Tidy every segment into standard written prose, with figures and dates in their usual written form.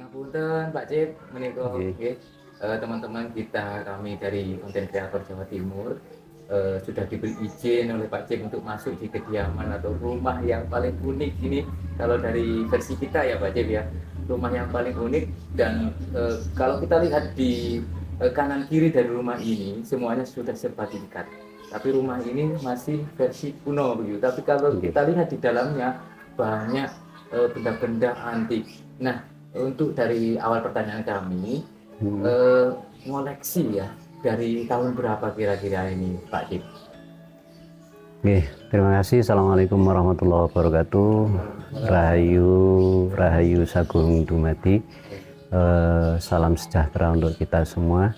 Ngapunten Pak Cip, menika Nggih. nggih, teman-teman kita kami dari konten kreator Jawa Timur sudah diberi izin oleh Pak Cip untuk masuk di kediaman atau rumah yang paling unik ini kalau dari versi kita ya Pak Cip ya, rumah yang paling unik dan kalau kita lihat di kanan kiri dari rumah ini semuanya sudah serba tingkat. Tapi rumah ini masih versi kuno begitu. Tapi kalau Nggih. kita lihat di dalamnya banyak benda-benda antik. Nah, untuk dari awal pertanyaan kami, ngoleksi ya, dari tahun berapa kira-kira ini Pak Cip? Oke, terima kasih. Assalamualaikum warahmatullahi wabarakatuh. Rahayu, Rahayu Sagung Dumadi. Salam sejahtera untuk kita semua.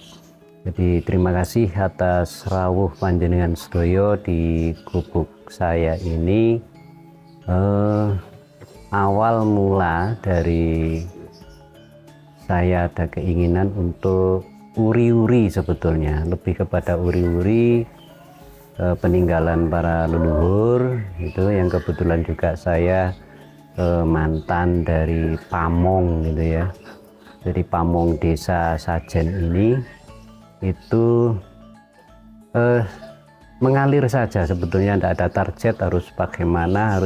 Jadi terima kasih atas rawuh panjenengan sedoyo di gubuk saya ini. Awal mula dari saya ada keinginan untuk uri-uri, sebetulnya lebih kepada uri-uri peninggalan para leluhur itu, yang kebetulan juga saya mantan dari pamong gitu ya. Jadi pamong desa Sajen ini itu mengalir saja, sebetulnya tidak ada target harus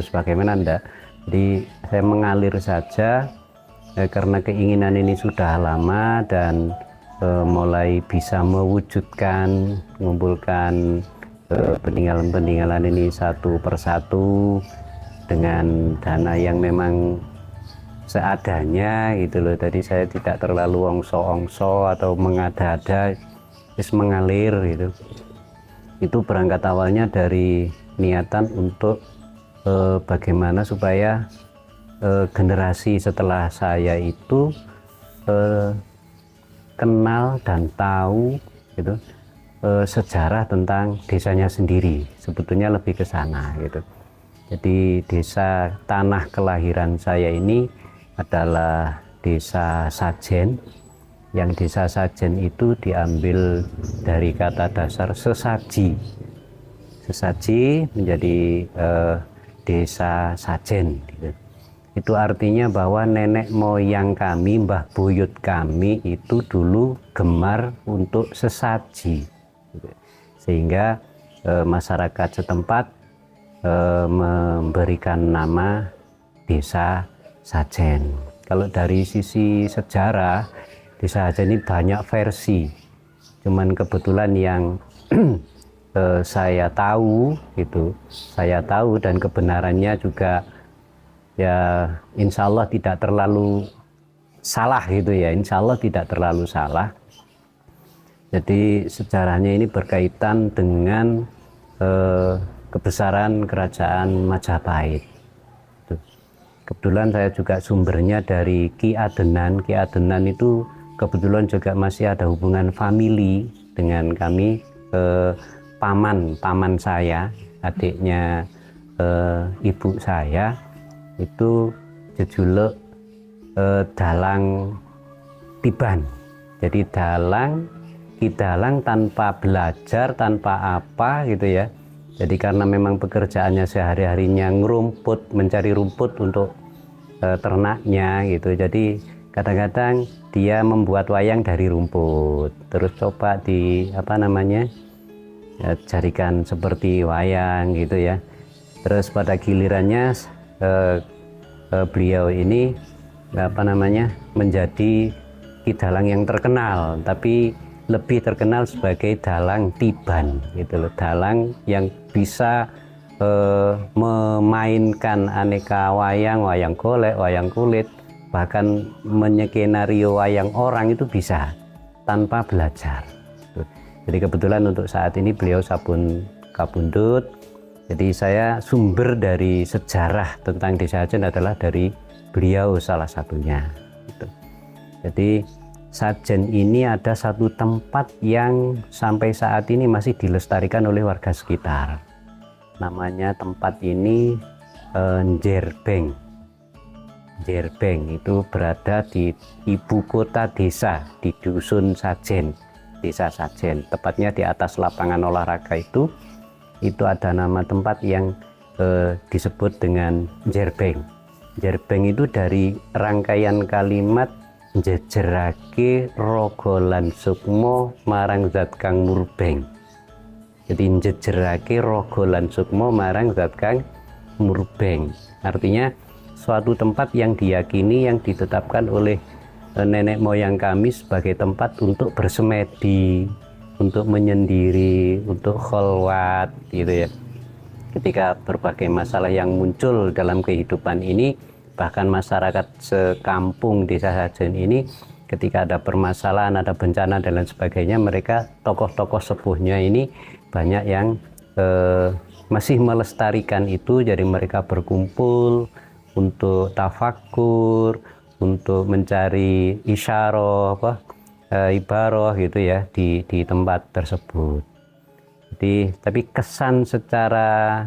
bagaimana enggak. Jadi saya mengalir saja karena keinginan ini sudah lama dan mulai bisa mewujudkan, mengumpulkan peninggalan-peninggalan ini satu persatu dengan dana yang memang seadanya gitu loh. Tadi saya tidak terlalu ongso-ongso atau mengada-ada, terus mengalir gitu. Itu berangkat awalnya dari niatan untuk bagaimana supaya generasi setelah saya itu kenal dan tahu gitu sejarah tentang desanya sendiri, sebetulnya lebih ke sana gitu. Jadi desa tanah kelahiran saya ini adalah desa Sajen, yang desa Sajen itu diambil dari kata dasar sesaji. Sesaji menjadi desa Sajen gitu. Itu artinya bahwa nenek moyang kami, mbah buyut kami itu dulu gemar untuk sesaji gitu. Sehingga masyarakat setempat memberikan nama desa Sajen. Kalau dari sisi sejarah, desa Sajen ini banyak versi, cuman kebetulan yang saya tahu dan kebenarannya juga ya insya Allah tidak terlalu salah gitu ya, insya Allah tidak terlalu salah. Jadi sejarahnya ini berkaitan dengan kebesaran kerajaan Majapahit. Kebetulan saya juga sumbernya dari Ki Adenan. Ki Adenan itu kebetulan juga masih ada hubungan famili dengan kami. Paman saya, adiknya ibu saya itu jejuluk dalang tiban. Jadi Ki Dalang tanpa belajar, tanpa apa gitu ya. Jadi karena memang pekerjaannya sehari-harinya ngerumput, mencari rumput untuk ternaknya gitu. Jadi kadang-kadang dia membuat wayang dari rumput. Terus coba jadikan seperti wayang gitu ya. Terus pada gilirannya beliau ini menjadi Ki Dalang yang terkenal, tapi lebih terkenal sebagai dalang tiban gitu loh. Dalang yang bisa memainkan aneka wayang, wayang golek, wayang kulit, bahkan menyekenario wayang orang itu bisa tanpa belajar. Jadi kebetulan untuk saat ini beliau sabun kabundut. Jadi saya sumber dari sejarah tentang desa Sajen adalah dari beliau salah satunya gitu. Jadi Sajen ini ada satu tempat yang sampai saat ini masih dilestarikan oleh warga sekitar. Namanya tempat ini Njerbeng. Njerbeng itu berada di ibu kota desa, di dusun Sajen, desa Sajen. Tepatnya di atas lapangan olahraga itu ada nama tempat yang disebut dengan Njerbeng. Njerbeng itu dari rangkaian kalimat njejerake raga lan sukma marang zat kang murbeng. Jadi njejerake raga lan sukma marang zat kang murbeng. Artinya suatu tempat yang diyakini, yang ditetapkan oleh nenek moyang kami sebagai tempat untuk bersemedi, untuk menyendiri, untuk kholwat gitu ya. Ketika berbagai masalah yang muncul dalam kehidupan ini, bahkan masyarakat sekampung Desa Sajen ini, ketika ada permasalahan, ada bencana dan lain sebagainya, mereka tokoh-tokoh sepuhnya ini banyak yang masih melestarikan itu. Jadi mereka berkumpul untuk tafakur, untuk mencari isyarah, ibaroh gitu ya di tempat tersebut. Jadi tapi kesan secara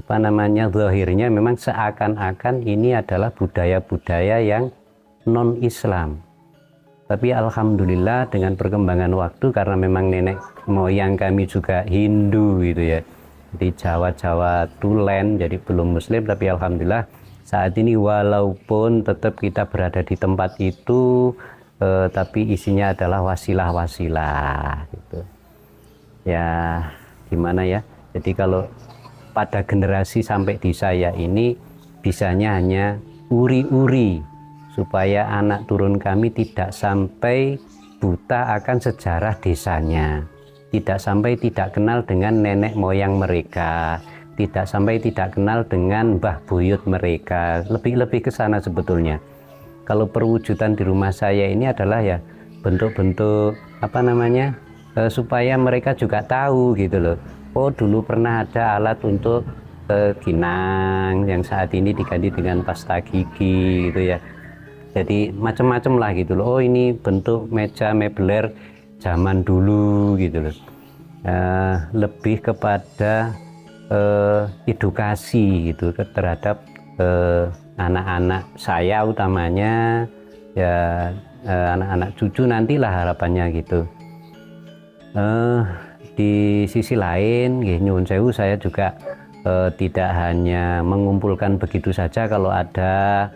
zahirnya memang seakan-akan ini adalah budaya-budaya yang non-Islam. Tapi alhamdulillah dengan perkembangan waktu, karena memang nenek moyang kami juga Hindu gitu ya, di Jawa Tulen, jadi belum Muslim, tapi alhamdulillah saat ini walaupun tetap kita berada di tempat itu, tapi isinya adalah wasilah-wasilah gitu. Ya gimana ya, jadi kalau pada generasi sampai di saya ini bisanya hanya uri-uri supaya anak turun kami tidak sampai buta akan sejarah desanya, tidak sampai tidak kenal dengan nenek moyang mereka, tidak sampai tidak kenal dengan mbah buyut mereka. Lebih ke sana sebetulnya. Kalau perwujudan di rumah saya ini adalah ya bentuk-bentuk supaya mereka juga tahu gitu loh. Oh dulu pernah ada alat untuk ginang yang saat ini diganti dengan pasta gigi gitu ya. Jadi macam-macam lah gitu loh. Oh ini bentuk meja mebler zaman dulu gitu loh. Lebih kepada edukasi gitu terhadap anak-anak saya utamanya, ya anak-anak cucu nantilah harapannya gitu. Di sisi lain, nyuwun sewu, saya juga tidak hanya mengumpulkan begitu saja. Kalau ada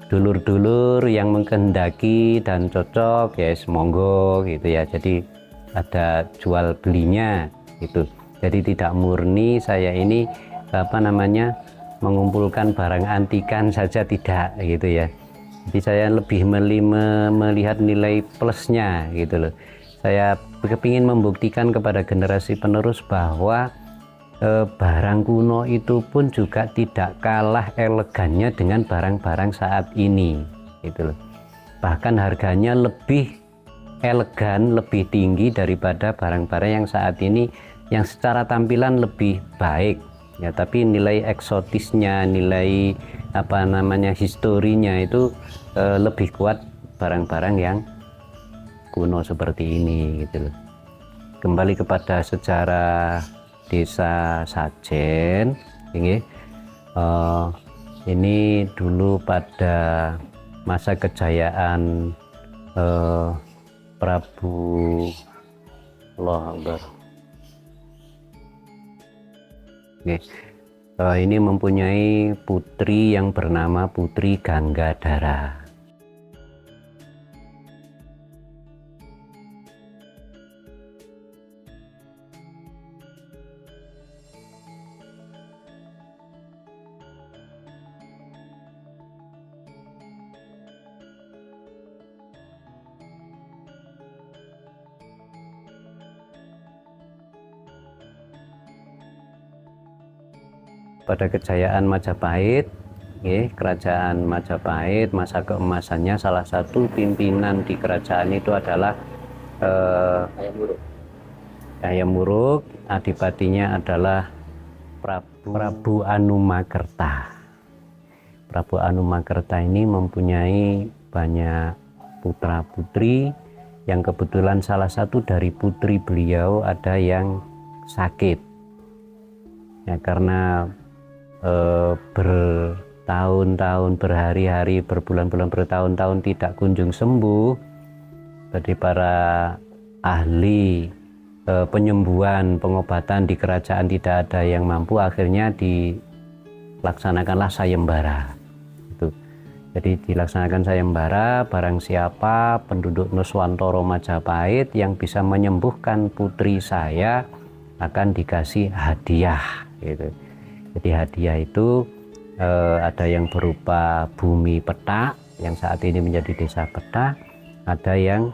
dulur-dulur yang mengkehendaki dan cocok, ya monggo gitu ya. Jadi ada jual belinya gitu. Jadi tidak murni saya ini mengumpulkan barang antikan saja, tidak gitu ya. Jadi saya lebih melihat nilai plusnya gitu loh. Saya kepingin membuktikan kepada generasi penerus bahwa barang kuno itu pun juga tidak kalah elegannya dengan barang-barang saat ini gitu loh. Bahkan harganya lebih elegan, lebih tinggi daripada barang-barang yang saat ini, yang secara tampilan lebih baik ya, tapi nilai eksotisnya, nilai historinya itu lebih kuat barang-barang yang kuno seperti ini gitu loh. Kembali kepada sejarah Desa Sajen ini dulu pada masa kejayaan Prabu ini mempunyai putri yang bernama Putri Ganggadara. Pada kejayaan Majapahit, kerajaan Majapahit, masa keemasannya, salah satu pimpinan di kerajaan itu adalah Hayam Wuruk. Adipatinya adalah Prabu Anumakerta. Prabu Anumakerta ini mempunyai banyak putra putri, yang kebetulan salah satu dari putri beliau ada yang sakit ya, karena bertahun-tahun, berhari-hari, berbulan-bulan, bertahun-tahun tidak kunjung sembuh. Jadi para ahli penyembuhan, pengobatan di kerajaan tidak ada yang mampu, akhirnya dilaksanakanlah sayembara. Itu Jadi dilaksanakan sayembara, barang siapa penduduk Nuswantara Majapahit yang bisa menyembuhkan putri saya akan dikasih hadiah gitu. Jadi hadiah itu ada yang berupa bumi petak yang saat ini menjadi desa petak, ada yang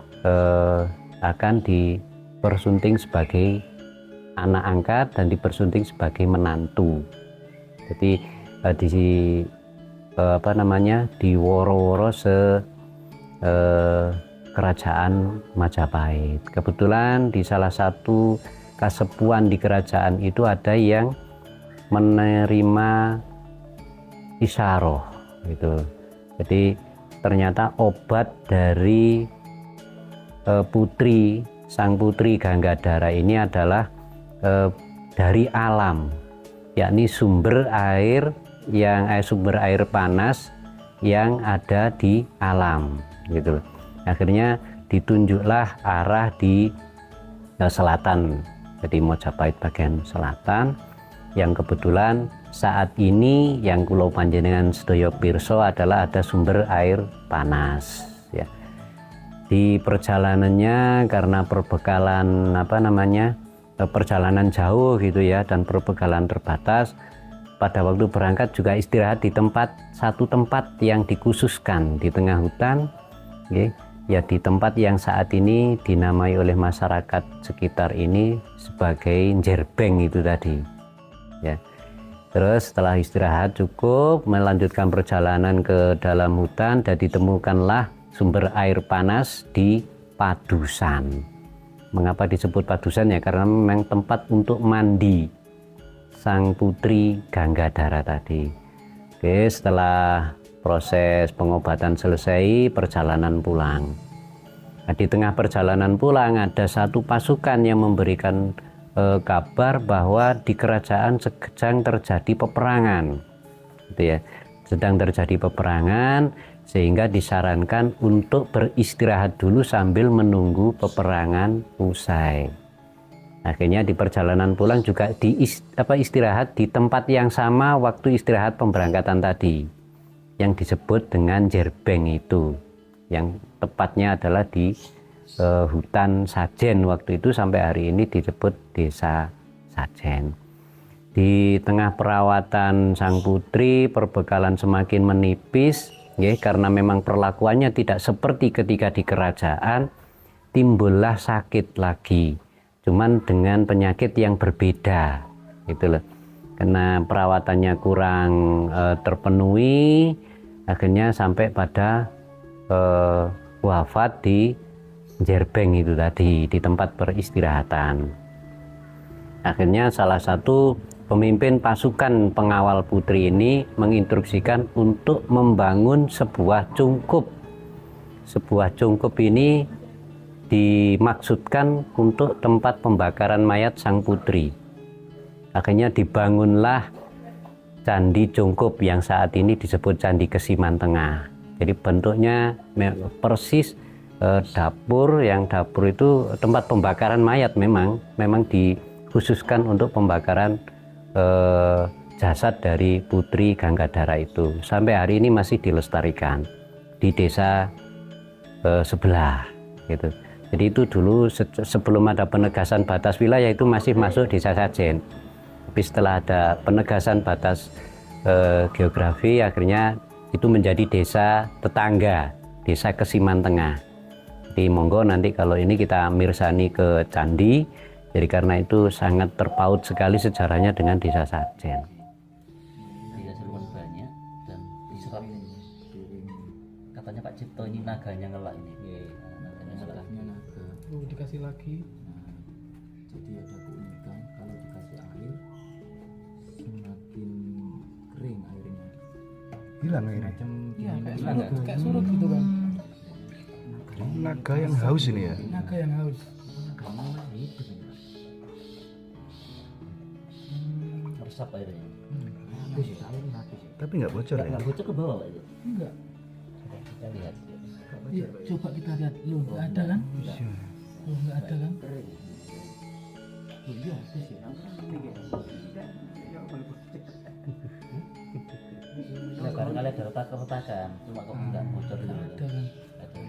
akan dipersunting sebagai anak angkat dan dipersunting sebagai menantu. Jadi di woro-woro kerajaan Majapahit. Kebetulan di salah satu kasepuan di kerajaan itu ada yang menerima isyarah gitu. Jadi ternyata obat dari sang putri Ganggadara ini adalah dari alam, yakni sumber air panas yang ada di alam gitu. Akhirnya ditunjuklah arah di selatan, jadi Majapahit bagian selatan, yang kebetulan saat ini yang kula panjenengan sedaya pirsa adalah ada sumber air panas ya. Di perjalanannya karena perbekalan perjalanan jauh gitu ya, dan perbekalan terbatas, pada waktu berangkat juga istirahat di satu tempat yang dikhususkan di tengah hutan ya, di tempat yang saat ini dinamai oleh masyarakat sekitar ini sebagai Njerbeng itu tadi ya. Terus setelah istirahat cukup, melanjutkan perjalanan ke dalam hutan dan ditemukanlah sumber air panas di Padusan. Mengapa disebut Padusan ya? Karena memang tempat untuk mandi sang putri Ganggadara tadi. Oke, setelah proses pengobatan selesai, perjalanan pulang. Nah, di tengah perjalanan pulang ada satu pasukan yang memberikan kabar bahwa di kerajaan sedang terjadi peperangan, gitu ya. Sedang terjadi peperangan, sehingga disarankan untuk beristirahat dulu sambil menunggu peperangan usai. Akhirnya di perjalanan pulang juga istirahat di tempat yang sama waktu istirahat pemberangkatan tadi, yang disebut dengan Njerbeng itu, yang tepatnya adalah di hutan Sajen waktu itu, sampai hari ini disebut desa Sajen. Di tengah perawatan sang putri, perbekalan semakin menipis ya, karena memang perlakuannya tidak seperti ketika di kerajaan. Timbullah sakit lagi, cuman dengan penyakit yang berbeda gitu loh. Karena perawatannya kurang terpenuhi, akhirnya sampai pada wafat di Njerbeng itu tadi, di tempat peristirahatan. Akhirnya salah satu pemimpin pasukan pengawal putri ini menginstruksikan untuk membangun sebuah cungkup. Sebuah cungkup ini dimaksudkan untuk tempat pembakaran mayat sang putri. Akhirnya dibangunlah Candi Cungkup yang saat ini disebut Candi Kesiman Tengah. Jadi bentuknya persis dapur, yang dapur itu tempat pembakaran mayat, memang dikhususkan untuk pembakaran jasad dari putri Ganggadara itu. Sampai hari ini masih dilestarikan di desa sebelah gitu. Jadi itu dulu sebelum ada penegasan batas wilayah itu masih masuk desa Sajen. Tapi setelah ada penegasan batas geografi, akhirnya itu menjadi desa tetangga, desa Kesiman Tengah. Jadi monggo nanti kalau ini kita mirsani ke candi. Jadi karena itu sangat terpaut sekali sejarahnya dengan desa Sajen. Desa Seruan banyak dan diserap. Katanya Pak Cipto ini naganya ngelak ini. Naganya ngelak. Oh, dikasih lagi. Jadi ada keunikan kalau dikasih air semakin kering airnya. Hilang airnya. Macam Iya, kayak Hilang surut, nggak? kayak surut gitu kan. Naga yang haus ini ya. Naga yang haus. karena hidup ini. Meresap airnya. Habis ya, airnya habis ya. Tapi nggak bocor ya. Nggak bocor ke bawah Pak itu. Enggak. Coba kita lihat. Iya, coba kita lihat. Loh, enggak ada kan? Loh, enggak ada kan? Iya, habis ya. Nah, barangkali ada retak-retakan, cuma kok nggak bocor gitu. Ada kan. Ada.